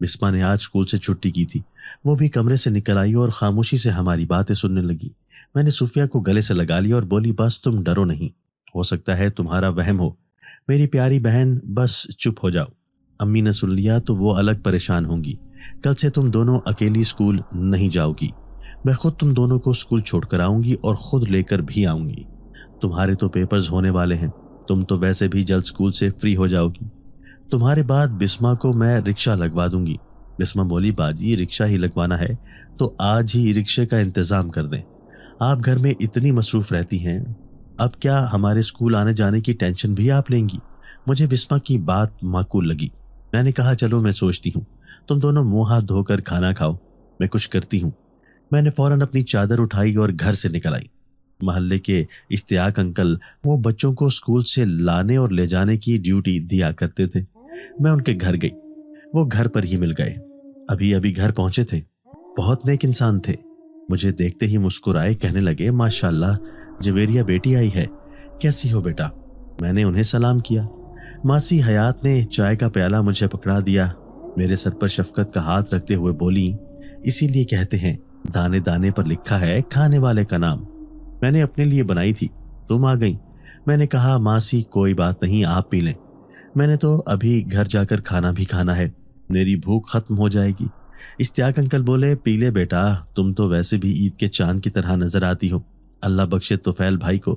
بسما نے آج اسکول سے چھٹی کی تھی، وہ بھی کمرے سے نکل آئی اور خاموشی سے ہماری باتیں سننے لگی۔ میں نے صوفیہ کو گلے سے لگا لیا اور بولی، بس تم ڈرو نہیں، ہو سکتا ہے تمہارا وہم ہو، میری پیاری بہن، بس چپ ہو جاؤ۔ امی نے سن لیا تو وہ الگ پریشان ہوں گی، کل سے تم دونوں اکیلی اسکول نہیں جاؤ گی، میں خود تم دونوں کو اسکول چھوڑ کر آؤں گی اور خود لے کر بھی آؤں گی۔ تمہارے تو پیپرز ہونے والے ہیں، تم تو ویسے بھی جلد اسکول سے فری ہو جاؤ گی، تمہارے بعد بسما کو میں رکشہ لگوا دوں گی۔ بسما بولی، باجی رکشہ ہی لگوانا ہے تو آج ہی رکشے کا انتظام کر دیں، آپ گھر میں اتنی مصروف رہتی ہیں، اب کیا ہمارے اسکول آنے جانے کی ٹینشن بھی آپ لیں گی؟ مجھے بسما کی بات معقول لگی۔ میں نے کہا، چلو میں سوچتی ہوں، تم دونوں منہ ہاتھ دھو کر کھانا کھاؤ، میں کچھ کرتی ہوں۔ میں نے فوراً اپنی چادر اٹھائی اور گھر سے نکل آئی۔ محلے کے اشتیاق انکل وہ بچوں کو اسکول سے لانے اور لے جانے کی ڈیوٹی دیا کرتے تھے۔ میں ان کے گھر گئی، وہ گھر پر ہی مل گئے، ابھی ابھی گھر پہنچے تھے، بہت نیک انسان تھے، مجھے دیکھتے ہی مسکرائے، کہنے لگے، ماشاءاللہ جویریہ بیٹی آئی ہے، کیسی ہو بیٹا؟ میں نے انہیں سلام کیا۔ ماسی حیات نے چائے کا پیالہ مجھے پکڑا دیا، میرے سر پر شفقت کا ہاتھ رکھتے ہوئے بولی، اسی لیے کہتے ہیں دانے دانے پر لکھا ہے کھانے والے کا نام، میں نے اپنے لیے بنائی تھی، تم آ گئی۔ میں نے کہا، ماسی کوئی بات نہیں، آپ پی لیں، میں نے تو ابھی گھر جا کر کھانا بھی کھانا ہے، میری بھوک ختم ہو جائے گی۔ اشتیاق انکل بولے، پی لے بیٹا، تم تو ویسے بھی عید کے چاند کی طرح نظر آتی ہو، اللہ بخشے طفیل بھائی کو،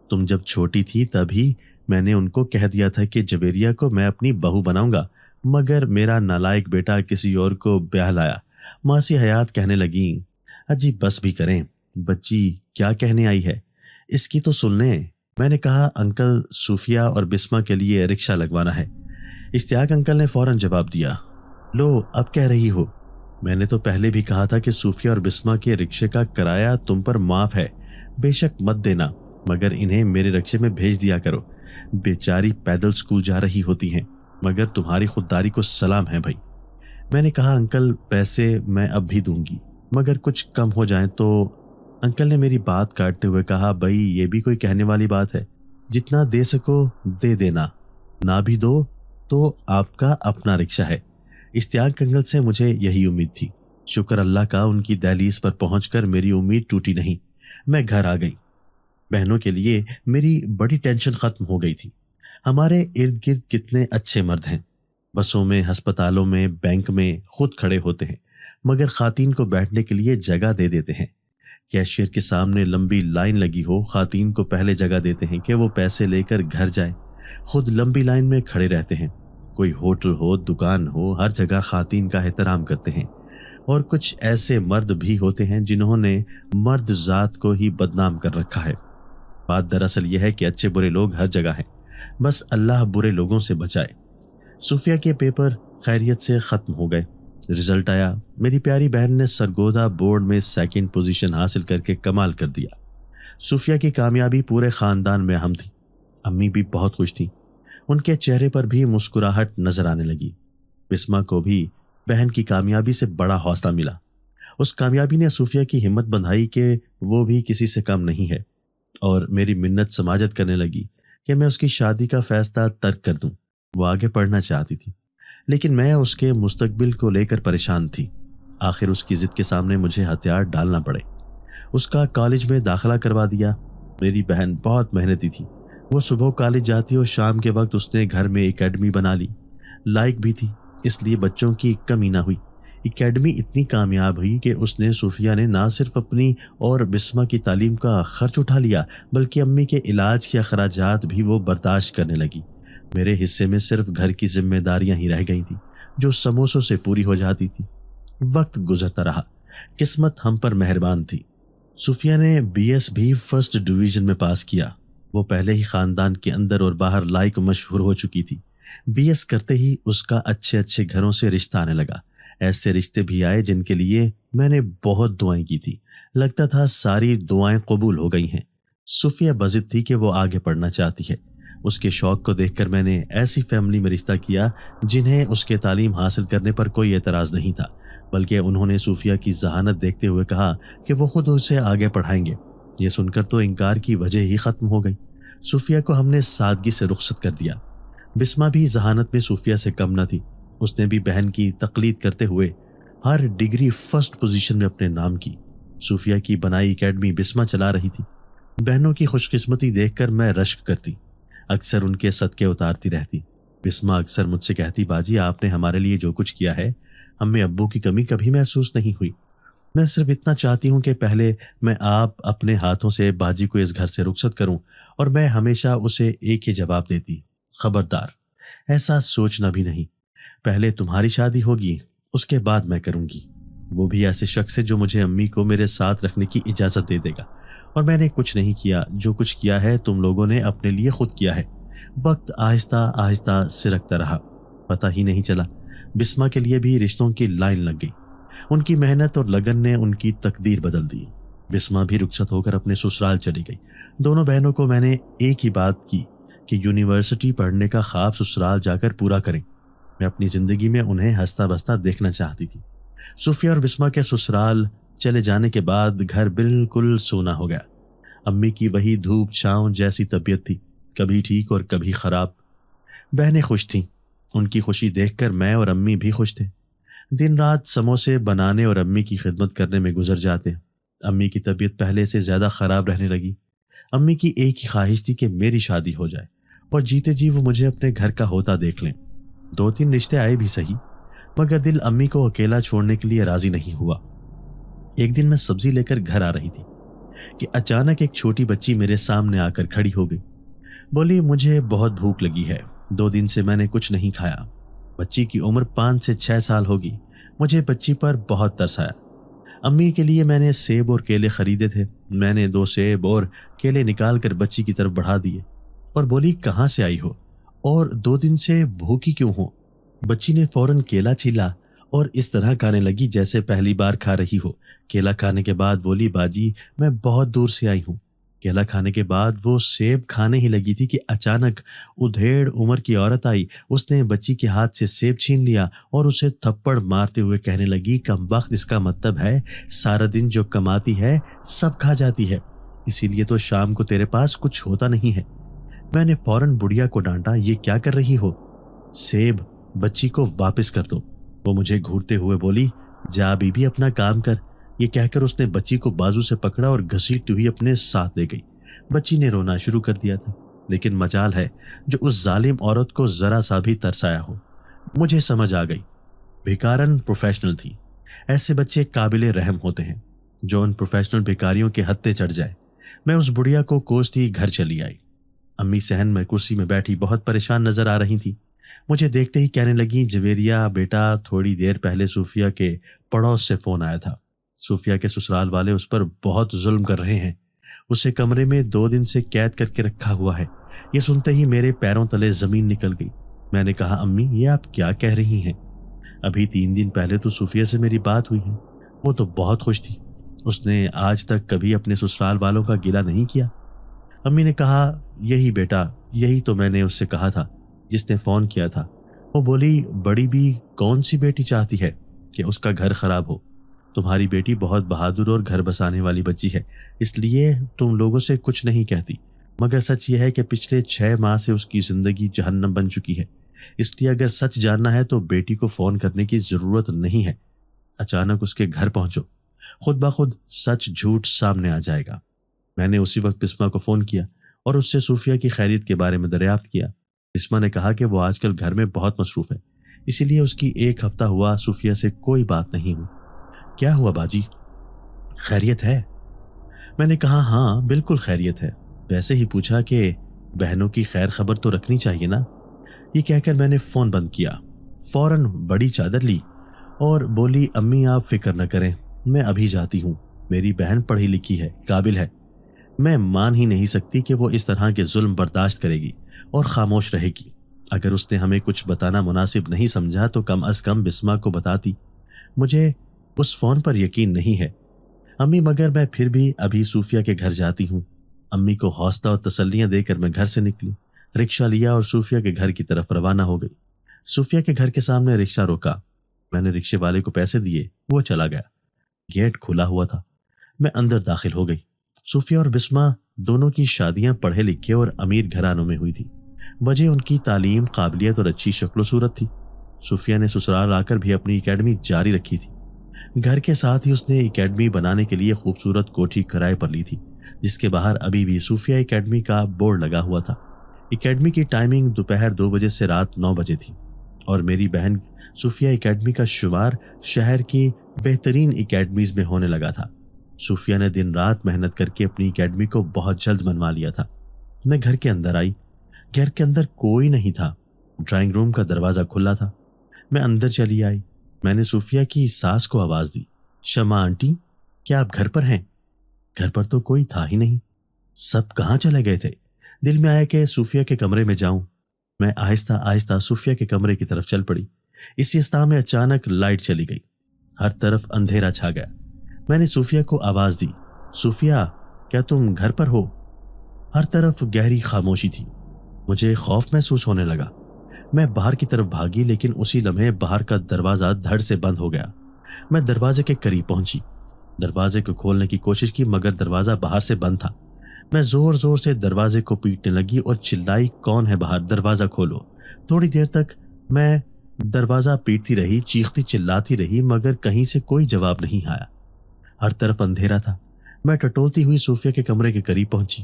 تم جب چھوٹی تھی تبھی میں نے ان کو کہہ دیا تھا کہ جویریہ کو میں اپنی بہو بناؤں گا، مگر میرا نالائق بیٹا کسی اور کو بیاہ لایا۔ ماسی حیات کہنے لگی، اجی بس بھی کریں، بچی کیا کہنے آئی ہے، اس کی تو سن لیں۔ میں نے کہا، انکل صوفیہ اور بسما کے لیے رکشہ لگوانا ہے۔ اشتیاق انکل نے فوراً جواب دیا، لو اب کہہ رہی ہو، میں نے تو پہلے بھی کہا تھا کہ صوفیہ اور بسما کے رکشے کا کرایہ تم پر معاف ہے، بے شک مت دینا، مگر انہیں میرے رکشے میں بھیج دیا کرو، بیچاری پیدل اسکول جا رہی ہوتی ہیں، مگر تمہاری خودداری کو سلام ہے بھائی۔ میں نے کہا، انکل پیسے میں اب بھی دوں گی، مگر کچھ کم ہو جائیں تو۔ انکل نے میری بات کاٹتے ہوئے کہا، بھائی یہ بھی کوئی کہنے والی بات ہے، جتنا دے سکو دے دینا، نہ بھی دو تو آپ کا اپنا رکشہ ہے۔ اشتیاق انکل سے مجھے یہی امید تھی، شکر اللہ کا ان کی دہلیز پر پہنچ کر میری امید ٹوٹی نہیں۔ میں گھر آ گئی، بہنوں کے لیے میری بڑی ٹینشن ختم ہو گئی تھی۔ ہمارے ارد گرد کتنے اچھے مرد ہیں، بسوں میں، ہسپتالوں میں، بینک میں خود کھڑے ہوتے ہیں، مگر خواتین کو بیٹھنے کے لیے جگہ دے دیتے ہیں۔ کیشیئر کے سامنے لمبی لائن لگی ہو، خواتین کو پہلے جگہ دیتے ہیں کہ وہ پیسے لے کر گھر جائیں، خود لمبی لائن میں کھڑے رہتے ہیں۔ کوئی ہوٹل ہو، دکان ہو، ہر جگہ خواتین کا احترام کرتے ہیں۔ اور کچھ ایسے مرد بھی ہوتے ہیں جنہوں نے مرد ذات کو ہی بدنام کر رکھا ہے۔ بات دراصل یہ ہے کہ اچھے برے لوگ ہر جگہ ہیں، بس اللہ برے لوگوں سے بچائے۔ صوفیہ کے پیپر خیریت سے ختم ہو گئے، رزلٹ آیا، میری پیاری بہن نے سرگودا بورڈ میں 2 پوزیشن حاصل کر کے کمال کر دیا۔ صوفیہ کی کامیابی پورے خاندان میں اہم تھی، امی بھی بہت خوش تھیں، ان کے چہرے پر بھی مسکراہٹ نظر آنے لگی۔ بسما کو بھی بہن کی کامیابی سے بڑا حوصلہ ملا، اس کامیابی نے صوفیہ کی ہمت بندھائی کہ وہ بھی کسی سے کم نہیں ہے، اور میری منت سماجت کرنے لگی کہ میں اس کی شادی کا فیصلہ ترک کر دوں۔ وہ آگے پڑھنا چاہتی تھی، لیکن میں اس کے مستقبل کو لے کر پریشان تھی۔ آخر اس کی ضد کے سامنے مجھے ہتھیار ڈالنا پڑے، اس کا کالج میں داخلہ کروا دیا۔ میری بہن بہت محنتی تھی، وہ صبح کالج جاتی اور شام کے وقت اس نے گھر میں اکیڈمی بنا لی، لائق بھی تھی، اس لیے بچوں کی کمی نہ ہوئی۔ اکیڈمی اتنی کامیاب ہوئی کہ اس نے صوفیہ نے نہ صرف اپنی اور بسما کی تعلیم کا خرچ اٹھا لیا، بلکہ امی کے علاج کے اخراجات بھی وہ برداشت کرنے لگی۔ میرے حصے میں صرف گھر کی ذمہ داریاں ہی رہ گئی تھیں جو سموسوں سے پوری ہو جاتی تھی۔ وقت گزرتا رہا، قسمت ہم پر مہربان تھی۔ صوفیہ نے BS بھی فرسٹ ڈویژن میں پاس کیا۔ وہ پہلے ہی خاندان کے اندر اور باہر لائق مشہور ہو چکی تھی۔ BS کرتے ہی اس کا اچھے اچھے گھروں سے رشتہ آنے لگا، ایسے رشتے بھی آئے جن کے لیے میں نے بہت دعائیں کی تھی، لگتا تھا ساری دعائیں قبول ہو گئی ہیں۔ صوفیہ بضد تھی کہ وہ آگے پڑھنا چاہتی ہے، اس کے شوق کو دیکھ کر میں نے ایسی فیملی میں رشتہ کیا جنہیں اس کے تعلیم حاصل کرنے پر کوئی اعتراض نہیں تھا، بلکہ انہوں نے صوفیہ کی ذہانت دیکھتے ہوئے کہا کہ وہ خود اسے آگے پڑھائیں گے۔ یہ سن کر تو انکار کی وجہ ہی ختم ہو گئی۔ صوفیہ کو ہم نے سادگی سے رخصت کر دیا۔ بسما بھی ذہانت میں صوفیہ سے کم نہ تھی، اس نے بھی بہن کی تقلید کرتے ہوئے ہر ڈگری فرسٹ پوزیشن میں اپنے نام کی۔ صوفیہ کی بنائی اکیڈمی بسما چلا رہی تھی۔ بہنوں کی خوش قسمتی دیکھ کر میں رشک کرتی، اکثر ان کے صدقے اتارتی رہتی۔ بسما اکثر مجھ سے کہتی، باجی آپ نے ہمارے لیے جو کچھ کیا ہے، ہمیں ابو کی کمی کبھی محسوس نہیں ہوئی۔ میں صرف اتنا چاہتی ہوں کہ پہلے میں آپ اپنے ہاتھوں سے باجی کو اس گھر سے رخصت کروں، اور میں ہمیشہ اسے ایک ہی جواب دیتی، خبردار ایسا سوچنا بھی نہیں، پہلے تمہاری شادی ہوگی، اس کے بعد میں کروں گی، وہ بھی ایسے شخص سے جو مجھے امی کو میرے ساتھ رکھنے کی اجازت دے دے گا۔ اور میں نے کچھ نہیں کیا، جو کچھ کیا ہے تم لوگوں نے اپنے لیے خود کیا ہے۔ وقت آہستہ آہستہ سرکتا رہا، پتہ ہی نہیں چلا۔ بسما کے لیے بھی رشتوں کی لائن لگ گئی۔ ان کی محنت اور لگن نے ان کی تقدیر بدل دی۔ بسما بھی رخصت ہو کر اپنے سسرال چلی گئی۔ دونوں بہنوں کو میں نے ایک ہی بات کی کہ یونیورسٹی پڑھنے کا خواب سسرال جا کر پورا کریں۔ میں اپنی زندگی میں انہیں ہنستا بستا دیکھنا چاہتی تھی۔ صوفیہ اور بسما کے سسرال چلے جانے کے بعد گھر بالکل سونا ہو گیا۔ امی کی وہی دھوپ چھاؤں جیسی طبیعت تھی، کبھی ٹھیک اور کبھی خراب۔ بہنیں خوش تھیں، ان کی خوشی دیکھ کر میں اور امی بھی خوش تھے۔ دن رات سموسے بنانے اور امی کی خدمت کرنے میں گزر جاتے۔ امی کی طبیعت پہلے سے زیادہ خراب رہنے لگی۔ امی کی ایک ہی خواہش تھی کہ میری شادی ہو جائے اور جیتے جی وہ مجھے اپنے گھر کا ہوتا دیکھ لیں۔ 2-3 رشتے آئے بھی صحیح، مگر دل امی کو اکیلا چھوڑنے کے لیے راضی نہیں ہوا۔ ایک دن میں سبزی لے کر گھر آ رہی تھی کہ اچانک ایک چھوٹی بچی میرے سامنے آ کر کھڑی ہو گئی۔ بولی، مجھے بہت بھوک لگی ہے، 2 دن سے میں نے کچھ نہیں کھایا۔ بچی کی عمر 5 سے 6 سال ہوگی۔ مجھے بچی پر بہت ترس آیا۔ امی کے لیے میں نے سیب اور کیلے خریدے تھے۔ میں نے 2 سیب اور کیلے نکال کر بچی کی طرف بڑھا دیے اور بولی، کہاں سے آئی ہو اور 2 دن سے بھوکی کیوں ہو؟ بچی نے فوراً کیلا چھیلا اور اس طرح کھانے لگی جیسے پہلی بار کھا رہی ہو۔ کیلا کھانے کے بعد بولی، باجی میں بہت دور سے آئی ہوں۔ کیلا کھانے کے بعد وہ سیب کھانے ہی لگی تھی کہ اچانک ادھیڑ عمر کی عورت آئی۔ اس نے بچی کے ہاتھ سے سیب چھین لیا اور اسے تھپڑ مارتے ہوئے کہنے لگی، کمبخت، اس کا مطلب ہے سارا دن جو کماتی ہے سب کھا جاتی ہے، اسی لیے تو شام کو تیرے پاس کچھ ہوتا نہیں ہے۔ میں نے فوراً بڑھیا کو ڈانٹا، یہ کیا کر رہی ہو؟ سیب بچی کو واپس کر دو۔ وہ مجھے گھورتے ہوئے بولی، جا بی بی اپنا کام کر۔ یہ کہہ کر اس نے بچی کو بازو سے پکڑا اور گھسیٹتی ہوئی اپنے ساتھ لے گئی۔ بچی نے رونا شروع کر دیا تھا، لیکن مجال ہے جو اس ظالم عورت کو ذرا سا بھی ترس آیا ہو۔ مجھے سمجھ آ گئی، بھیکارن پروفیشنل تھی۔ ایسے بچے قابل رحم ہوتے ہیں جو ان پروفیشنل بھیکاریوں کے ہتھے چڑھ جائے۔ میں اس بڑھیا کو کوستی گھر چلی آئی۔ امی صحن میں کرسی میں بیٹھی بہت پریشان نظر آ رہی تھی۔ مجھے دیکھتے ہی کہنے لگی، جویریہ بیٹا، تھوڑی دیر پہلے صوفیہ کے پڑوس سے فون آیا تھا۔ صوفیہ کے سسرال والے اس پر بہت ظلم کر رہے ہیں، اسے کمرے میں 2 دن سے قید کر کے رکھا ہوا ہے۔ یہ سنتے ہی میرے پیروں تلے زمین نکل گئی۔ میں نے کہا، امی یہ آپ کیا کہہ رہی ہیں؟ ابھی 3 دن پہلے تو صوفیہ سے میری بات ہوئی ہے، وہ تو بہت خوش تھی، اس نے آج تک کبھی اپنے سسرال والوں کا گلہ نہیں کیا۔ امی نے کہا، یہی بیٹا، یہی تو میں نے اس سے کہا تھا جس نے فون کیا تھا۔ وہ بولی، بڑی بھی کون سی بیٹی چاہتی ہے کہ اس کا گھر خراب ہو؟ تمہاری بیٹی بہت بہادر اور گھر بسانے والی بچی ہے، اس لیے تم لوگوں سے کچھ نہیں کہتی، مگر سچ یہ ہے کہ پچھلے 6 ماہ سے اس کی زندگی جہنم بن چکی ہے۔ اس لیے اگر سچ جاننا ہے تو بیٹی کو فون کرنے کی ضرورت نہیں ہے، اچانک اس کے گھر پہنچو، خود بخود سچ جھوٹ سامنے آ جائے گا۔ میں نے اسی وقت بسما کو فون کیا اور اس سے صوفیہ کی خیریت کے بارے میں دریافت کیا۔ بسما نے کہا کہ وہ آج کل گھر میں بہت مصروف ہے، اسی لیے اس کی 1 ہفتہ ہوا صوفیہ سے کوئی بات نہیں ہوئی۔ کیا ہوا باجی، خیریت ہے؟ میں نے کہا، ہاں بالکل خیریت ہے، ویسے ہی پوچھا کہ بہنوں کی خیر خبر تو رکھنی چاہیے نا۔ یہ کہہ کر میں نے فون بند کیا، فوراً بڑی چادر لی اور بولی، امی آپ فکر نہ کریں، میں ابھی جاتی ہوں، میری بہن پڑھی لکھی ہے، قابل ہے، میں مان ہی نہیں سکتی کہ وہ اس طرح کے ظلم برداشت کرے گی اور خاموش رہے گی۔ اگر اس نے ہمیں کچھ بتانا مناسب نہیں سمجھا تو کم از کم بسما کو بتاتی۔ مجھے اس فون پر یقین نہیں ہے امی، مگر میں پھر بھی ابھی صوفیہ کے گھر جاتی ہوں۔ امی کو حوصلہ اور تسلیاں دے کر میں گھر سے نکلی، رکشہ لیا اور صوفیہ کے گھر کی طرف روانہ ہو گئی۔ صوفیہ کے گھر کے سامنے رکشہ روکا، میں نے رکشے والے کو پیسے دیے، وہ چلا گیا۔ گیٹ کھلا ہوا تھا، میں اندر داخل ہو گئی۔ صوفیہ اور بسما دونوں کی شادیاں پڑھے لکھے اور امیر گھرانوں میں ہوئی تھی۔ وجہ ان کی تعلیم، قابلیت اور اچھی شکل و صورت تھی۔ صوفیہ نے سسرال آ کر بھی اپنی اکیڈمی جاری رکھی تھی۔ گھر کے ساتھ ہی اس نے اکیڈمی بنانے کے لیے خوبصورت کوٹھی کرائے پر لی تھی، جس کے باہر ابھی بھی صوفیہ اکیڈمی کا بورڈ لگا ہوا تھا۔ اکیڈمی کی ٹائمنگ دوپہر 2 بجے سے رات 9 بجے تھی، اور میری بہن صوفیہ اکیڈمی کا شمار شہر کی بہترین اکیڈمیز میں ہونے لگا تھا۔ صوفیہ نے دن رات محنت کر کے اپنی اکیڈمی کو بہت جلد بنوا لیا تھا۔ میں گھر کے اندر آئی، گھر کے اندر کوئی نہیں تھا۔ ڈرائنگ روم کا دروازہ کھلا تھا۔ میں اندر چلی آئی۔ میں نے صوفیہ کی ساس کو آواز دی، شمع آنٹی، کیا آپ گھر پر ہیں؟ گھر پر تو کوئی تھا ہی نہیں، سب کہاں چلے گئے تھے؟ دل میں آیا کہ صوفیہ کے کمرے میں جاؤں۔ میں آہستہ آہستہ صوفیہ کے کمرے کی طرف چل پڑی۔ اسی استا میں اچانک لائٹ چلی گئی، ہر طرف اندھیرا چھا گیا۔ میں نے صوفیہ کو آواز دی، صوفیہ، کیا تم گھر پر ہو؟ ہر طرف گہری خاموشی تھی۔ مجھے خوف محسوس ہونے لگا۔ میں باہر کی طرف بھاگی، لیکن اسی لمحے باہر کا دروازہ دھڑ سے بند ہو گیا۔ میں دروازے کے قریب پہنچی، دروازے کو کھولنے کی کوشش کی، مگر دروازہ باہر سے بند تھا۔ میں زور زور سے دروازے کو پیٹنے لگی اور چلائی، کون ہے باہر؟ دروازہ کھولو۔ تھوڑی دیر تک میں دروازہ پیٹتی رہی، چیختی چلاتی رہی، مگر کہیں سے کوئی جواب نہیں آیا۔ ہر طرف اندھیرا تھا۔ میں ٹٹولتی ہوئی صوفیہ کے کمرے کے قریب پہنچی۔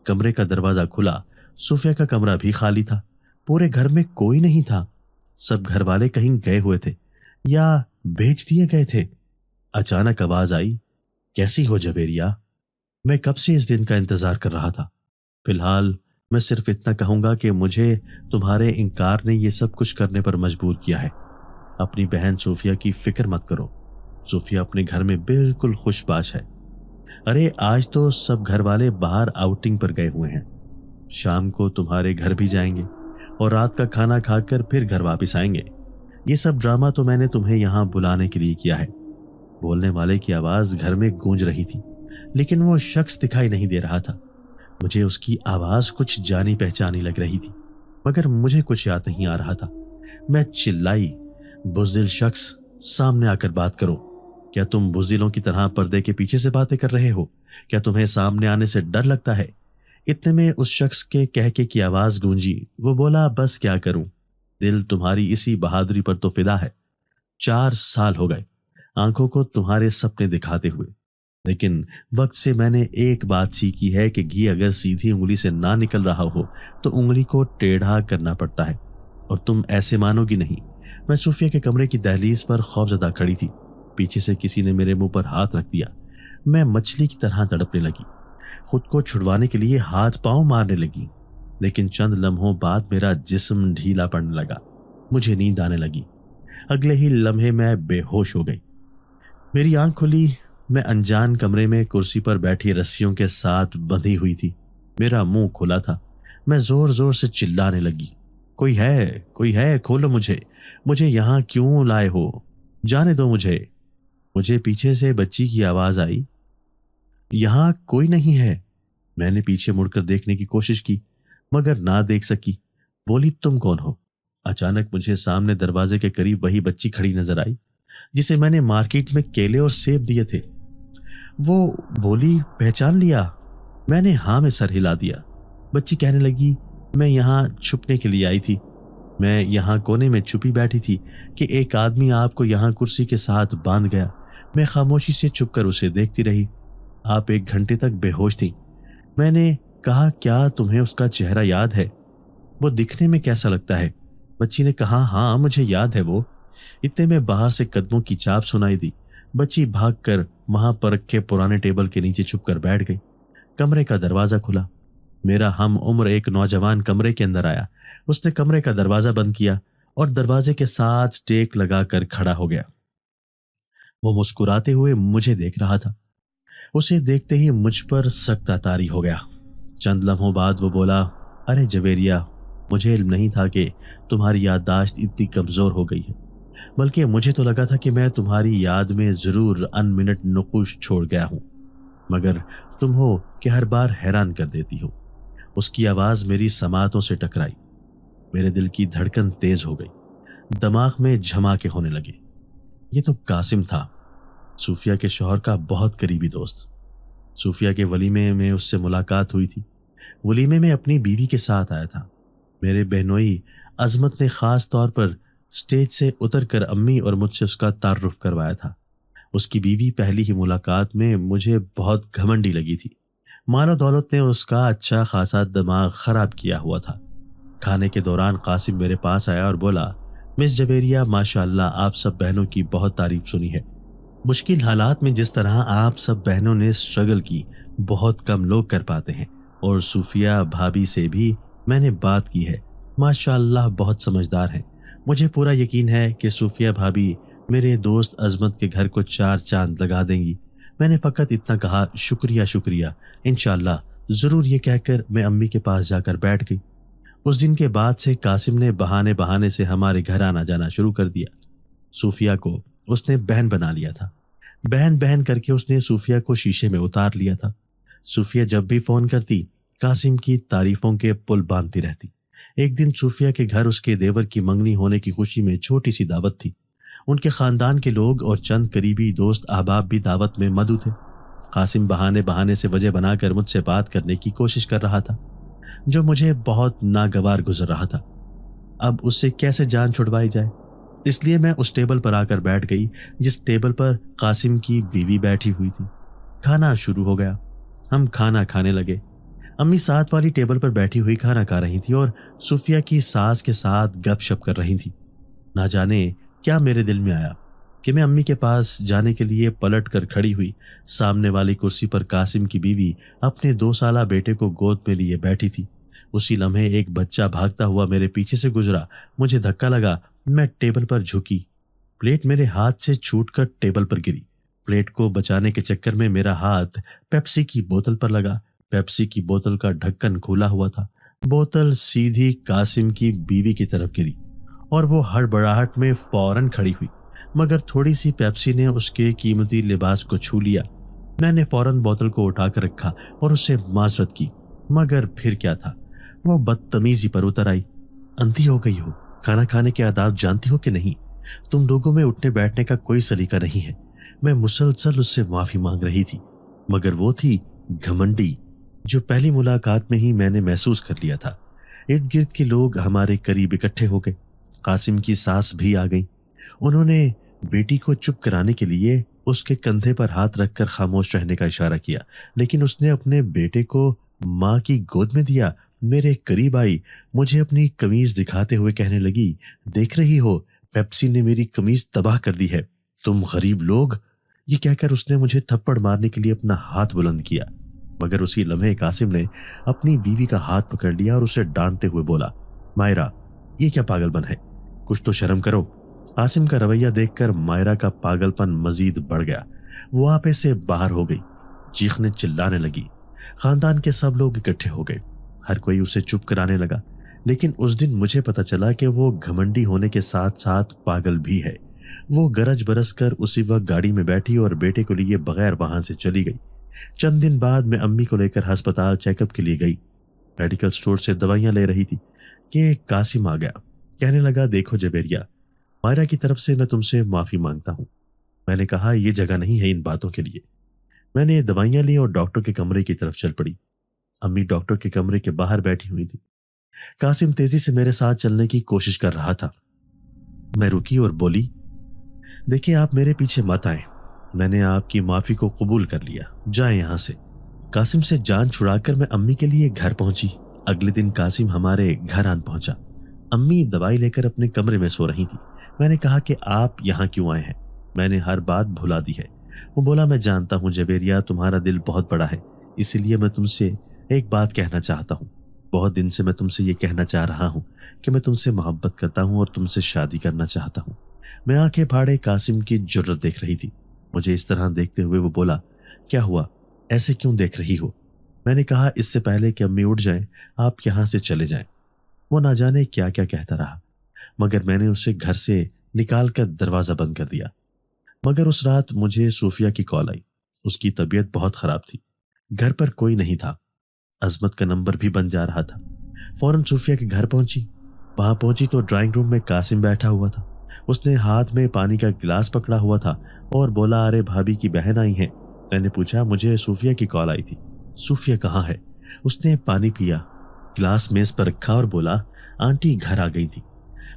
کمرے کا دروازہ کھلا، صوفیہ کا کمرہ بھی خالی تھا۔ پورے گھر میں کوئی نہیں تھا۔ سب گھر والے کہیں گئے ہوئے تھے یا بھیج دیے گئے تھے۔ اچانک آواز آئی، کیسی ہو جویریہ؟ میں کب سے اس دن کا انتظار کر رہا تھا۔ فی الحال میں صرف اتنا کہوں گا کہ مجھے تمہارے انکار نے یہ سب کچھ کرنے پر مجبور کیا ہے۔ اپنی بہن صوفیہ کی فکر مت کرو، صوفیہ اپنے گھر میں بالکل خوش باش ہے۔ ارے آج تو سب گھر والے باہر آؤٹنگ پر گئے ہوئے ہیں، شام کو تمہارے گھر بھی جائیں گے اور رات کا کھانا کھا کر پھر گھر واپس آئیں گے۔ یہ سب ڈرامہ تو میں نے تمہیں یہاں بلانے کے لیے کیا ہے۔ بولنے والے کی آواز گھر میں گونج رہی تھی، لیکن وہ شخص دکھائی نہیں دے رہا تھا۔ مجھے اس کی آواز کچھ جانی پہچانی لگ رہی تھی، مگر مجھے کچھ یاد نہیں آ رہا تھا۔ میں چلائی، بزدل شخص، سامنے آ کر بات کرو۔ کیا تم بزدلوں کی طرح پردے کے پیچھے سے باتیں کر رہے ہو؟ کیا تمہیں سامنے آنے سے ڈر لگتا ہے؟ اتنے میں اس شخص کے کہکے کی آواز گونجی۔ وہ بولا، بس کیا کروں، دل تمہاری اسی بہادری پر تو فدا ہے۔ 4 سال ہو گئے آنکھوں کو تمہارے سپنے دکھاتے ہوئے، لیکن وقت سے میں نے ایک بات سیکھی ہے کہ گھی اگر سیدھی انگلی سے نہ نکل رہا ہو تو انگلی کو ٹیڑھا کرنا پڑتا ہے، اور تم ایسے مانو گی نہیں۔ میں صوفیہ کے کمرے کی دہلیز پر خوفزدہ کھڑی تھی۔ پیچھے سے کسی نے میرے منہ پر ہاتھ رکھ دیا۔ میں مچھلی کی طرح تڑپنے لگی، خود کو چھڑوانے کے لیے ہاتھ پاؤں مارنے لگی، لیکن چند لمحوں بعد میرا جسم ڈھیلا پڑنے لگا، مجھے نیند آنے لگی۔ اگلے ہی لمحے میں بے ہوش ہو گئی۔ میری آنکھ کھلی، میں انجان کمرے میں کرسی پر بیٹھی رسیوں کے ساتھ بندھی ہوئی تھی۔ میرا منہ کھلا تھا۔ میں زور زور سے چلانے لگی، کوئی ہے، کوئی ہے، کھولو مجھے، مجھے یہاں کیوں لائے ہو، جانے دو مجھے۔ مجھے پیچھے سے بچی کی آواز آئی، یہاں کوئی نہیں ہے۔ میں نے پیچھے مڑ کر دیکھنے کی کوشش کی، مگر نہ دیکھ سکی۔ بولی، تم کون ہو؟ اچانک مجھے سامنے دروازے کے قریب وہی بچی کھڑی نظر آئی جسے میں نے مارکیٹ میں کیلے اور سیب دیے تھے۔ وہ بولی، پہچان لیا؟ میں نے ہاں میں سر ہلا دیا۔ بچی کہنے لگی، میں یہاں چھپنے کے لیے آئی تھی، میں یہاں کونے میں چھپی بیٹھی تھی کہ ایک آدمی آپ کو یہاں کرسی کے ساتھ باندھ گیا۔ میں خاموشی سے چھپ کر اسے دیکھتی رہی۔ آپ 1 گھنٹے تک بے ہوش تھیں۔ میں نے کہا، کیا تمہیں اس کا چہرہ یاد ہے؟ وہ دکھنے میں کیسا لگتا ہے؟ بچی نے کہا، ہاں مجھے یاد ہے وہ۔ اتنے میں باہر سے قدموں کی چاپ سنائی دی۔ بچی بھاگ کر وہاں پر رکھے پرانے ٹیبل کے نیچے چھپ کر بیٹھ گئی۔ کمرے کا دروازہ کھلا۔ میرا ہم عمر ایک نوجوان کمرے کے اندر آیا۔ اس نے کمرے کا دروازہ بند کیا اور دروازے کے ساتھ ٹیک لگا کر کھڑا ہو گیا۔ وہ مسکراتے ہوئے مجھے دیکھ رہا تھا۔ اسے دیکھتے ہی مجھ پر سخت طاری ہو گیا۔ چند لمحوں بعد وہ بولا، ارے جویریہ، مجھے علم نہیں تھا کہ تمہاری یادداشت اتنی کمزور ہو گئی ہے، بلکہ مجھے تو لگا تھا کہ میں تمہاری یاد میں ضرور ان منٹ نقوش چھوڑ گیا ہوں، مگر تم ہو کہ ہر بار حیران کر دیتی ہو۔ اس کی آواز میری سماعتوں سے ٹکرائی۔ میرے دل کی دھڑکن تیز ہو گئی، دماغ میں جھماکے ہونے لگے۔ یہ تو قاسم تھا، صوفیہ کے شوہر کا بہت قریبی دوست۔ صوفیہ کے ولیمے میں اس سے ملاقات ہوئی تھی۔ ولیمے میں اپنی بیوی کے ساتھ آیا تھا۔ میرے بہنوئی عظمت نے خاص طور پر اسٹیج سے اتر کر امی اور مجھ سے اس کا تعارف کروایا تھا۔ اس کی بیوی پہلی ہی ملاقات میں مجھے بہت گھمنڈی لگی تھی۔ مال و دولت نے اس کا اچھا خاصا دماغ خراب کیا ہوا تھا۔ کھانے کے دوران قاسم میرے پاس آیا اور بولا، مس جویریہ، ماشاءاللہ آپ سب بہنوں کی بہت تعریف سنی ہے۔ مشکل حالات میں جس طرح آپ سب بہنوں نے اسٹرگل کی بہت کم لوگ کر پاتے ہیں، اور صوفیہ بھابھی سے بھی میں نے بات کی ہے، ماشاءاللہ بہت سمجھدار ہیں۔ مجھے پورا یقین ہے کہ صوفیہ بھابھی میرے دوست عظمت کے گھر کو 4 چاند لگا دیں گی۔ میں نے فقط اتنا کہا، شکریہ شکریہ، انشاءاللہ ضرور، یہ کہہ کر میں امی کے پاس جا کر بیٹھ گئی۔ اس دن کے بعد سے قاسم نے بہانے سے ہمارے گھر آنا جانا شروع کر دیا۔ صوفیہ کو اس نے بہن بنا لیا تھا۔ بہن کر کے اس نے صوفیہ کو شیشے میں اتار لیا تھا۔ صوفیہ جب بھی فون کرتی قاسم کی تعریفوں کے پل باندھتی رہتی۔ ایک دن صوفیہ کے گھر اس کے دیور کی منگنی ہونے کی خوشی میں چھوٹی سی دعوت تھی۔ ان کے خاندان کے لوگ اور چند قریبی دوست احباب بھی دعوت میں مدعو تھے۔ قاسم بہانے سے وجہ بنا کر مجھ سے بات کرنے کی کوشش کر رہا تھا، جو مجھے بہت ناگوار گزر رہا تھا۔ اب اس سے کیسے جان چھڑوائی جائے، اس لیے میں اس ٹیبل پر آ کر بیٹھ گئی جس ٹیبل پر قاسم کی بیوی بیٹھی ہوئی تھی۔ کھانا شروع ہو گیا۔ ہم کھانا کھانے لگے۔ امی ساتھ والی ٹیبل پر بیٹھی ہوئی کھانا کھا رہی تھی اور صوفیہ کی ساس کے ساتھ گپ شپ کر رہی تھی۔ نہ جانے کیا میرے دل میں آیا کہ میں امی کے پاس جانے کے لیے پلٹ کر کھڑی ہوئی۔ سامنے والی کرسی پر قاسم کی بیوی اپنے 2 سالہ بیٹے کو گود میں لیے بیٹھی تھی۔ اسی لمحے ایک بچہ بھاگتا ہوا میرے پیچھے سے گزرا۔ مجھے دھکا لگا، میں ٹیبل پر جھکی، پلیٹ میرے ہاتھ سے چھوٹ کر ٹیبل پر گری۔ پلیٹ کو بچانے کے چکر میں میرا ہاتھ پیپسی کی بوتل پر لگا۔ پیپسی کی بوتل کا ڈھکن کھولا ہوا تھا۔ بوتل سیدھی قاسم کی بیوی کی طرف گری اور وہ ہڑبڑاہٹ میں فوراً کھڑی ہوئی، مگر تھوڑی سی پیپسی نے اس کے قیمتی لباس کو چھو لیا۔ میں نے فوراً بوتل کو اٹھا کر رکھا اور اس سے معذرت کی، مگر پھر کیا تھا، وہ بدتمیزی پر اتر آئی۔ اندھی ہو گئی ہو، کھانا کھانے کے آداب جانتی ہو کہ نہیں؟ تم لوگوں میں اٹھنے بیٹھنے کا کوئی سلیقہ نہیں ہے۔ میں مسلسل اس سے معافی مانگ رہی تھی، مگر وہ تھی گھمنڈی، جو پہلی ملاقات میں ہی میں نے محسوس کر لیا تھا۔ ارد گرد کے لوگ ہمارے قریب اکٹھے ہو گئے۔ قاسم کی ساس بھی آ گئیں۔ انہوں نے بیٹی کو چپ کرانے کے لیے اس کے کندھے پر ہاتھ رکھ کر خاموش رہنے کا اشارہ کیا، لیکن اس نے اپنے بیٹے کو ماں کی گود میں دیا۔ میرے قریب آئی، مجھے اپنی قمیض دکھاتے ہوئے کہنے لگی، دیکھ رہی ہو، پیپسی نے میری قمیض تباہ کر دی ہے، تم غریب لوگ۔ یہ کہہ کر اس نے مجھے تھپڑ مارنے کے لیے اپنا ہاتھ بلند کیا، مگر اسی لمحے قاسم نے اپنی بیوی کا ہاتھ پکڑ لیا اور اسے ڈانٹتے ہوئے بولا، مائرہ، یہ کیا پاگل پن ہے، کچھ تو شرم کرو۔ قاسم کا رویہ دیکھ کر مائرہ کا پاگل پن مزید بڑھ گیا۔ وہ آپے سے باہر ہو گئی، چیخنے چلانے لگی۔ خاندان کے سب لوگ اکٹھے ہو گئے، ہر کوئی اسے چپ کرانے لگا، لیکن اس دن مجھے پتہ چلا کہ وہ گھمنڈی ہونے کے ساتھ ساتھ پاگل بھی ہے۔ وہ گرج برس کر اسی وقت گاڑی میں بیٹھی اور بیٹے کو لیے بغیر وہاں سے چلی گئی۔ چند دن بعد میں امی کو لے کر ہسپتال چیک اپ کے لیے گئی۔ میڈیکل سٹور سے دوائیاں لے رہی تھی کہ قاسم آ گیا۔ کہنے لگا، دیکھو جبیریہ، مائرہ کی طرف سے میں تم سے معافی مانگتا ہوں۔ میں نے کہا، یہ جگہ نہیں ہے ان باتوں کے لیے۔ میں نے دوائیاں لی اور ڈاکٹر کے کمرے کی طرف چل پڑی۔ امی ڈاکٹر کے کمرے کے باہر بیٹھی ہوئی تھی۔ قاسم تیزی سے میرے ساتھ چلنے کی کوشش کر رہا تھا۔ میں رکی اور بولی، دیکھیں آپ میرے پیچھے مت آئیں، میں نے آپ کی معافی کو قبول کر لیا، جائیں یہاں سے۔ قاسم سے جان چھڑا کر میں امی کے لیے گھر پہنچی۔ اگلے دن قاسم ہمارے گھر آن پہنچا۔ امی دوائی لے کر اپنے کمرے میں سو رہی تھی۔ میں نے کہا کہ آپ یہاں کیوں آئے ہیں؟ میں نے ہر بات بھلا دی ہے۔ وہ بولا، میں جانتا ہوں جبیریہ، تمہارا دل بہت بڑا ہے، اسی لیے میں تم سے ایک بات کہنا چاہتا ہوں۔ بہت دن سے میں تم سے یہ کہنا چاہ رہا ہوں کہ میں تم سے محبت کرتا ہوں اور تم سے شادی کرنا چاہتا ہوں۔ میں آنکھیں پھاڑے قاسم کی جرت دیکھ رہی تھی۔ مجھے اس طرح دیکھتے ہوئے وہ بولا، کیا ہوا، ایسے کیوں دیکھ رہی ہو؟ میں نے کہا، اس سے پہلے کہ امی اٹھ جائیں آپ یہاں سے چلے جائیں۔ وہ نہ جانے کیا کیا کہتا رہا، مگر میں نے اسے گھر سے نکال کر دروازہ بند کر دیا۔ مگر اس رات مجھے صوفیہ کی کال آئی۔ اس کی طبیعت بہت خراب تھی، گھر پر کوئی نہیں تھا، عظمت کا نمبر بھی بن جا رہا تھا۔ فوراً صوفیہ کے گھر پہنچی۔ وہاں پہنچی تو ڈرائنگ روم میں قاسم بیٹھا ہوا تھا۔ اس نے ہاتھ میں پانی کا گلاس پکڑا ہوا تھا اور بولا، ارے بھابھی کی بہن آئی ہیں۔ میں نے پوچھا، مجھے صوفیہ کی کال آئی تھی، صوفیہ کہاں ہے؟ اس نے پانی پیا، گلاس میز پر رکھا اور بولا، آنٹی گھر آ گئی تھی۔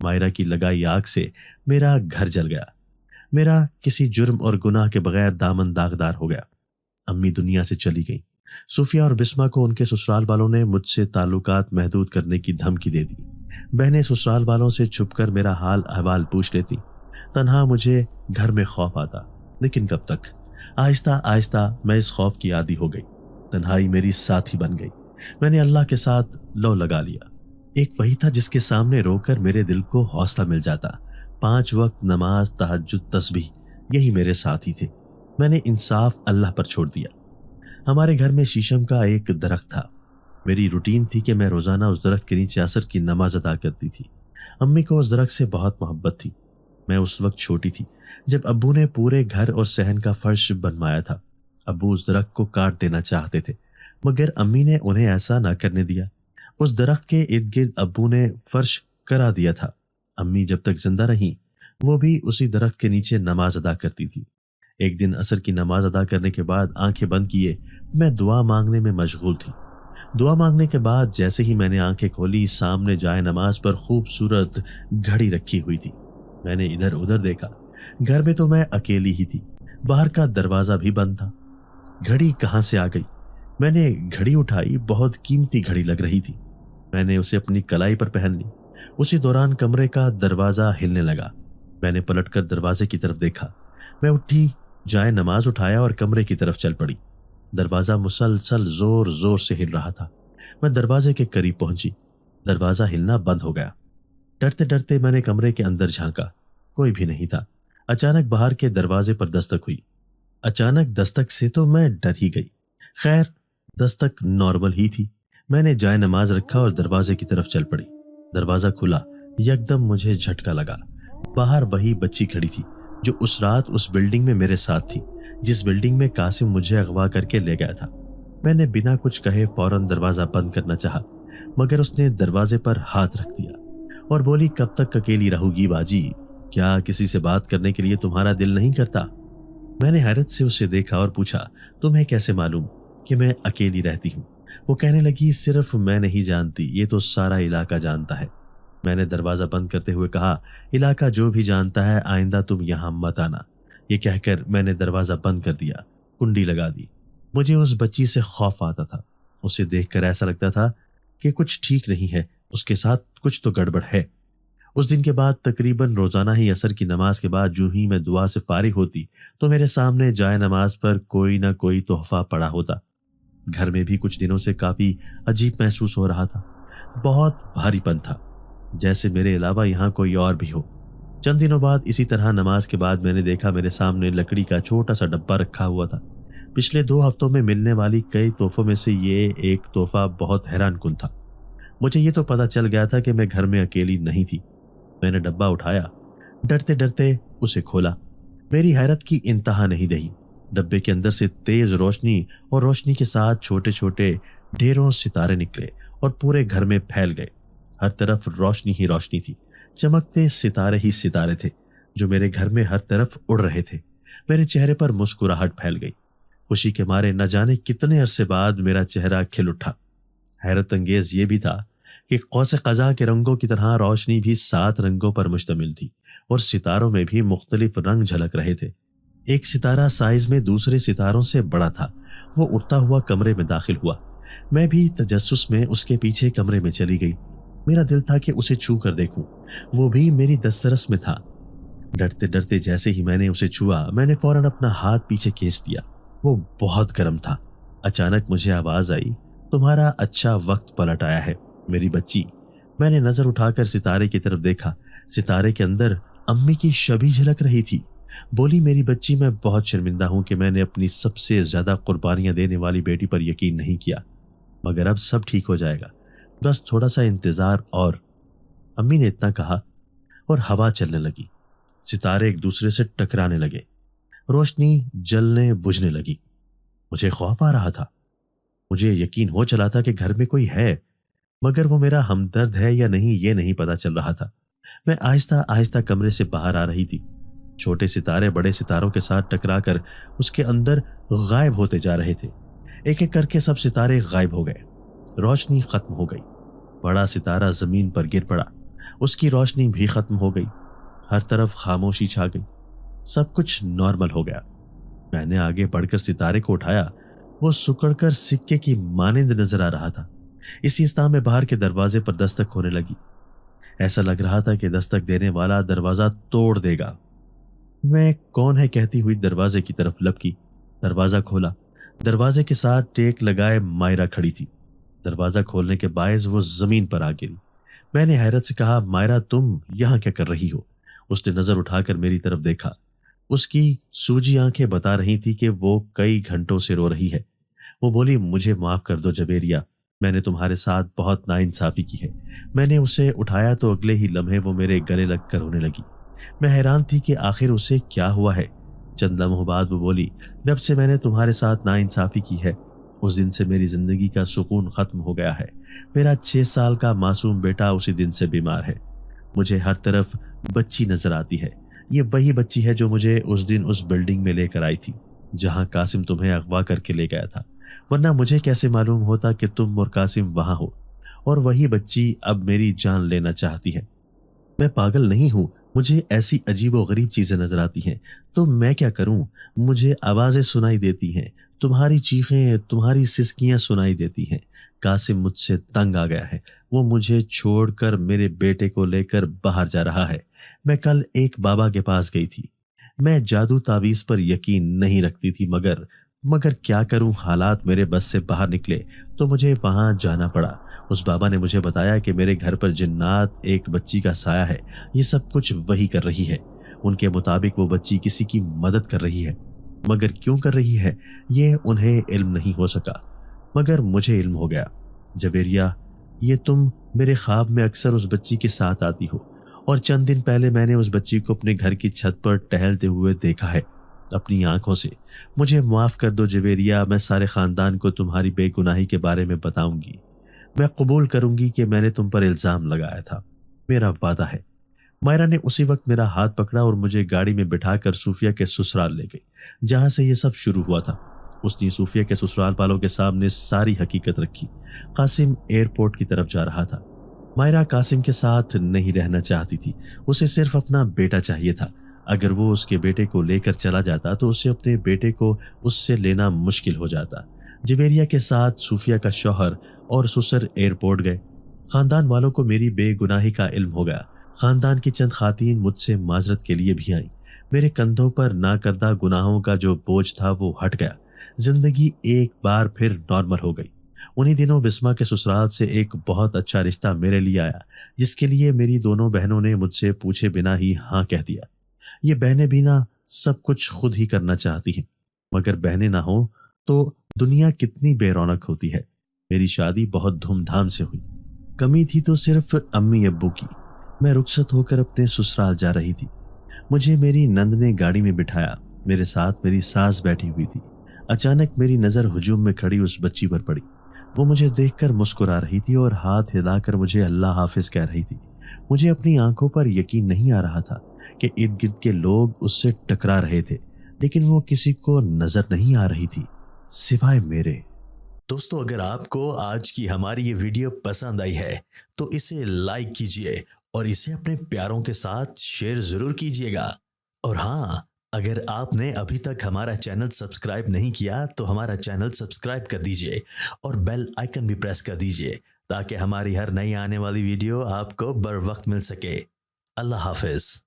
مائرہ کی لگائی آگ سے میرا گھر جل گیا، میرا کسی جرم اور گناہ کے بغیر دامن داغدار ہو گیا۔ امی دنیا سے چلی گئیں۔ صوفیہ اور بسمہ کو ان کے سسرال والوں نے مجھ سے تعلقات محدود کرنے کی دھمکی دے دی۔ بہنیں سسرال والوں سے چھپ کر میرا حال احوال پوچھ لیتی۔ تنہا مجھے گھر میں خوف آتا، لیکن کب تک؟ آہستہ آہستہ میں اس خوف کی عادی ہو گئی۔ تنہائی میری ساتھی بن گئی۔ میں نے اللہ کے ساتھ لو لگا لیا۔ ایک وہی تھا جس کے سامنے رو کر میرے دل کو حوصلہ مل جاتا۔ 5 وقت نماز، تہجد، تسبیح، یہی میرے ساتھی تھے۔ میں نے انصاف اللہ پر چھوڑ دیا۔ ہمارے گھر میں شیشم کا ایک درخت تھا۔ میری روٹین تھی کہ میں روزانہ اس درخت کے نیچے عصر کی نماز ادا کرتی تھی۔ امی کو اس درخت سے بہت محبت تھی۔ میں اس وقت چھوٹی تھی جب ابو نے پورے گھر اور صحن کا فرش بنوایا تھا۔ ابو اس درخت کو کاٹ دینا چاہتے تھے، مگر امی نے انہیں ایسا نہ کرنے دیا۔ اس درخت کے ارد گرد ابو نے فرش کرا دیا تھا۔ امی جب تک زندہ رہیں وہ بھی اسی درخت کے نیچے نماز ادا کرتی تھی۔ ایک دن عصر کی نماز ادا کرنے کے بعد آنکھیں بند کیے میں دعا مانگنے میں مشغول تھی۔ دعا مانگنے کے بعد جیسے ہی میں نے آنکھیں کھولی، سامنے جائے نماز پر خوبصورت گھڑی رکھی ہوئی تھی۔ میں نے ادھر ادھر دیکھا۔ گھر میں تو میں اکیلی ہی تھی، باہر کا دروازہ بھی بند تھا۔ گھڑی کہاں سے آ گئی؟ میں نے گھڑی اٹھائی، بہت قیمتی گھڑی لگ رہی تھی۔ میں نے اسے اپنی کلائی پر پہن لی۔ اسی دوران کمرے کا دروازہ ہلنے لگا۔ میں نے پلٹ کر دروازے کی طرف دیکھا۔ میں اٹھی، جائے نماز اٹھایا اور کمرے کی طرف چل پڑی۔ دروازہ مسلسل زور زور سے ہل رہا تھا۔ میں دروازے کے قریب پہنچی، دروازہ ہلنا بند ہو گیا۔ ڈرتے ڈرتے میں نے کمرے کے اندر جھانکا، کوئی بھی نہیں تھا۔ اچانک باہر کے دروازے پر دستک ہوئی۔ اچانک دستک سے تو میں ڈر ہی گئی۔ خیر، دستک نارمل ہی تھی۔ میں نے جائے نماز رکھا اور دروازے کی طرف چل پڑی۔ دروازہ کھلا، یکدم مجھے جھٹکا لگا۔ باہر وہی بچی کھڑی تھی جو اس رات اس بلڈنگ میں میرے ساتھ تھی، جس بلڈنگ میں قاسم مجھے اغوا کر کے لے گیا تھا۔ میں نے بنا کچھ کہے فوراً دروازہ بند کرنا چاہا، مگر اس نے دروازے پر ہاتھ رکھ دیا اور بولی، کب تک اکیلی رہو گی باجی؟ کیا کسی سے بات کرنے کے لیے تمہارا دل نہیں کرتا؟ میں نے حیرت سے اسے دیکھا اور پوچھا، تمہیں کیسے معلوم کہ میں اکیلی رہتی ہوں؟ وہ کہنے لگی، صرف میں نہیں جانتی، یہ تو سارا علاقہ جانتا ہے۔ میں نے دروازہ بند کرتے ہوئے کہا، علاقہ جو بھی جانتا ہے، آئندہ تم یہاں مت آنا۔ یہ کہہ کر میں نے دروازہ بند کر دیا، کنڈی لگا دی۔ مجھے اس بچی سے خوف آتا تھا۔ اسے دیکھ کر ایسا لگتا تھا کہ کچھ ٹھیک نہیں ہے، اس کے ساتھ کچھ تو گڑبڑ ہے۔ اس دن کے بعد تقریباً روزانہ ہی عصر کی نماز کے بعد جو ہی میں دعا سے فارغ ہوتی تو میرے سامنے جائے نماز پر کوئی نہ کوئی تحفہ پڑا ہوتا۔ گھر میں بھی کچھ دنوں سے کافی عجیب محسوس ہو رہا تھا، بہت بھاری پن تھا، جیسے میرے علاوہ یہاں کوئی اور بھی ہو۔ چند دنوں بعد اسی طرح نماز کے بعد میں نے دیکھا میرے سامنے لکڑی کا چھوٹا سا ڈبہ رکھا ہوا تھا۔ پچھلے 2 ہفتوں میں ملنے والی کئی تحفوں میں سے یہ ایک تحفہ بہت حیران کن تھا۔ مجھے یہ تو پتہ چل گیا تھا کہ میں گھر میں اکیلی نہیں تھی۔ میں نے ڈبہ اٹھایا، ڈرتے ڈرتے اسے کھولا۔ میری حیرت کی انتہا نہیں رہی۔ ڈبے کے اندر سے تیز روشنی اور روشنی کے ساتھ چھوٹے چھوٹے ڈھیروں ستارے نکلے اور پورے گھر میں پھیل گئے۔ ہر طرف روشنی ہی روشنی تھی، چمکتے ستارے ہی ستارے تھے جو میرے گھر میں ہر طرف اڑ رہے تھے۔ میرے چہرے پر مسکراہٹ پھیل گئی۔ خوشی کے مارے نہ جانے کتنے عرصے بعد میرا چہرہ کھل اٹھا۔ حیرت انگیز یہ بھی تھا کہ قوس قزح کے رنگوں کی طرح روشنی بھی 7 رنگوں پر مشتمل تھی اور ستاروں میں بھی مختلف رنگ جھلک رہے تھے۔ ایک ستارہ سائز میں دوسرے ستاروں سے بڑا تھا۔ وہ اڑتا ہوا کمرے میں داخل ہوا۔ میں بھی تجسس میں اس کے پیچھے کمرے میں چلی گئی۔ میرا دل تھا کہ اسے چھو کر دیکھوں، وہ بھی میری دسترس میں تھا۔ ڈرتے ڈرتے جیسے ہی میں نے اسے چھوا، میں نے فوراً اپنا ہاتھ پیچھے کھینچ دیا۔ وہ بہت گرم تھا۔ اچانک مجھے آواز آئی، تمہارا اچھا وقت پلٹ آیا ہے میری بچی۔ میں نے نظر اٹھا کر ستارے کی طرف دیکھا۔ ستارے کے اندر امی کی شبیہ جھلک رہی تھی۔ بولی، میری بچی، میں بہت شرمندہ ہوں کہ میں نے اپنی سب سے زیادہ قربانیاں دینے والی بیٹی پر یقین نہیں کیا، مگر اب سب ٹھیک ہو جائے گا، بس تھوڑا سا انتظار اور۔ امی نے اتنا کہا اور ہوا چلنے لگی۔ ستارے ایک دوسرے سے ٹکرانے لگے، روشنی جلنے بجھنے لگی۔ مجھے خوف آ رہا تھا۔ مجھے یقین ہو چلا تھا کہ گھر میں کوئی ہے، مگر وہ میرا ہمدرد ہے یا نہیں یہ نہیں پتا چل رہا تھا۔ میں آہستہ آہستہ کمرے سے باہر آ رہی تھی۔ چھوٹے ستارے بڑے ستاروں کے ساتھ ٹکرا کر اس کے اندر غائب ہوتے جا رہے تھے۔ ایک ایک کر کے سب ستارے غائب ہو گئے، روشنی ختم ہو گئی۔ بڑا ستارہ زمین پر گر پڑا۔ اس کی روشنی بھی ختم ہو گئی، ہر طرف خاموشی چھا گئی، سب کچھ نارمل ہو گیا۔ میں نے آگے بڑھ کر ستارے کو اٹھایا، وہ سکڑ کر سکے کی مانند نظر آ رہا تھا۔ اسی اسنا میں باہر کے دروازے پر دستک ہونے لگی، ایسا لگ رہا تھا کہ دستک دینے والا دروازہ توڑ دے گا۔ میں کون ہے کہتی ہوئی دروازے کی طرف لپکی، دروازہ کھولا۔ دروازے کے ساتھ ٹیک لگائے مائرہ کھڑی تھی۔ دروازہ کھولنے کے باعث وہ زمین پر آ گری۔ میں نے حیرت سے کہا، مائرہ تم یہاں کیا کر رہی ہو؟ اس نے نظر اٹھا کر میری طرف دیکھا۔ اس کی سوجی آنکھیں بتا رہی تھی کہ وہ کئی گھنٹوں سے رو رہی ہے۔ وہ بولی، مجھے معاف کر دو جبیریہ، میں نے تمہارے ساتھ بہت ناانصافی کی ہے۔ میں نے اسے اٹھایا تو اگلے ہی لمحے وہ میرے گلے لگ کر رونے لگی۔ میں حیران تھی کہ آخر اسے کیا ہوا ہے۔ چند لمحوں بعد وہ بولی، جب سے میں نے تمہارے ساتھ ناانصافی کی ہے اس دن سے میری زندگی کا سکون ختم ہو گیا ہے۔ میرا 6 سال کا معصوم بیٹا اسی دن سے بیمار ہے۔ مجھے ہر طرف بچی نظر آتی ہے۔ یہ وہی بچی ہے جو مجھے اس دن اس بلڈنگ میں لے کر آئی تھی جہاں قاسم تمہیں اغوا کر کے لے گیا تھا، ورنہ مجھے کیسے معلوم ہوتا کہ تم اور قاسم وہاں ہو؟ اور وہی بچی اب میری جان لینا چاہتی ہے۔ میں پاگل نہیں ہوں، مجھے ایسی عجیب و غریب چیزیں نظر آتی ہیں تو میں کیا کروں؟ مجھے آوازیں سنائی دیتی ہیں، تمہاری چیخیں، تمہاری سسکیاں سنائی دیتی ہیں۔ قاسم مجھ سے تنگ آ گیا ہے، وہ مجھے چھوڑ کر میرے بیٹے کو لے کر باہر جا رہا ہے۔ میں کل ایک بابا کے پاس گئی تھی، میں جادو تعویذ پر یقین نہیں رکھتی تھی، مگر کیا کروں، حالات میرے بس سے باہر نکلے تو مجھے وہاں جانا پڑا۔ اس بابا نے مجھے بتایا کہ میرے گھر پر جنات ایک بچی کا سایہ ہے، یہ سب کچھ وہی کر رہی ہے۔ ان کے مطابق وہ بچی کسی کی مدد کر رہی ہے، مگر کیوں کر رہی ہے یہ انہیں علم نہیں ہو سکا، مگر مجھے علم ہو گیا۔ جبیریہ، یہ تم میرے خواب میں اکثر اس بچی کے ساتھ آتی ہو، اور چند دن پہلے میں نے اس بچی کو اپنے گھر کی چھت پر ٹہلتے ہوئے دیکھا ہے اپنی آنکھوں سے۔ مجھے معاف کر دو جبیریہ، میں سارے خاندان کو تمہاری بے گناہی کے بارے میں بتاؤں گی۔ میں قبول کروں گی کہ میں نے تم پر الزام لگایا تھا، میرا وعدہ ہے۔ مائرہ نے اسی وقت میرا ہاتھ پکڑا اور مجھے گاڑی میں بٹھا کر صوفیہ کے سسرال لے گئی جہاں سے یہ سب شروع ہوا تھا۔ اس نے صوفیہ کے سسرال والوں کے سامنے ساری حقیقت رکھی۔ قاسم ایئرپورٹ کی طرف جا رہا تھا۔ مائرہ قاسم کے ساتھ نہیں رہنا چاہتی تھی، اسے صرف اپنا بیٹا چاہیے تھا۔ اگر وہ اس کے بیٹے کو لے کر چلا جاتا تو اسے اپنے بیٹے کو اس سے لینا مشکل ہو جاتا۔ جبیریہ کے ساتھ صوفیہ کا شوہر اور سسر ایئرپورٹ گئے۔ خاندان والوں کو میری بے گناہی کا علم ہو گیا۔ خاندان کی چند خواتین مجھ سے معذرت کے لیے بھی آئیں۔ میرے کندھوں پر ناکردہ گناہوں کا جو بوجھ تھا وہ ہٹ گیا۔ زندگی ایک بار پھر نارمل ہو گئی۔ انہی دنوں بسمہ کے سسرال سے ایک بہت اچھا رشتہ میرے لیے آیا، جس کے لیے میری دونوں بہنوں نے مجھ سے پوچھے بنا ہی ہاں کہہ دیا۔ یہ بہنیں بھی نہ سب کچھ خود ہی کرنا چاہتی ہیں، مگر بہنیں نہ ہوں تو دنیا کتنی بے رونق ہوتی ہے۔ میری شادی بہت دھوم دھام سے ہوئی، کمی تھی تو صرف امی ابو کی۔ میں رخصت ہو کر اپنے سسرال جا رہی تھی۔ مجھے میری نند نے گاڑی میں بٹھایا، میرے ساتھ میری ساس بیٹھی ہوئی تھی۔ اچانک میری نظر ہجوم میں کھڑی اس بچی پر پڑی۔ وہ مجھے دیکھ کر مسکرا رہی تھی اور ہاتھ ہلا کر مجھے اللہ حافظ کہہ رہی تھی۔ مجھے اپنی آنکھوں پر یقین نہیں آ رہا تھا کہ ارد گرد کے لوگ اس سے ٹکرا رہے تھے، لیکن وہ کسی کو نظر نہیں آ رہی تھی سوائے میرے۔ دوستو، اگر آپ کو آج کی ہماری یہ ویڈیو پسند آئی ہے تو اسے لائک کیجئے اور اسے اپنے پیاروں کے ساتھ شیئر ضرور کیجئے گا۔ اور ہاں، اگر آپ نے ابھی تک ہمارا چینل سبسکرائب نہیں کیا تو ہمارا چینل سبسکرائب کر دیجئے اور بیل آئیکن بھی پریس کر دیجئے تاکہ ہماری ہر نئی آنے والی ویڈیو آپ کو بر وقت مل سکے۔ اللہ حافظ۔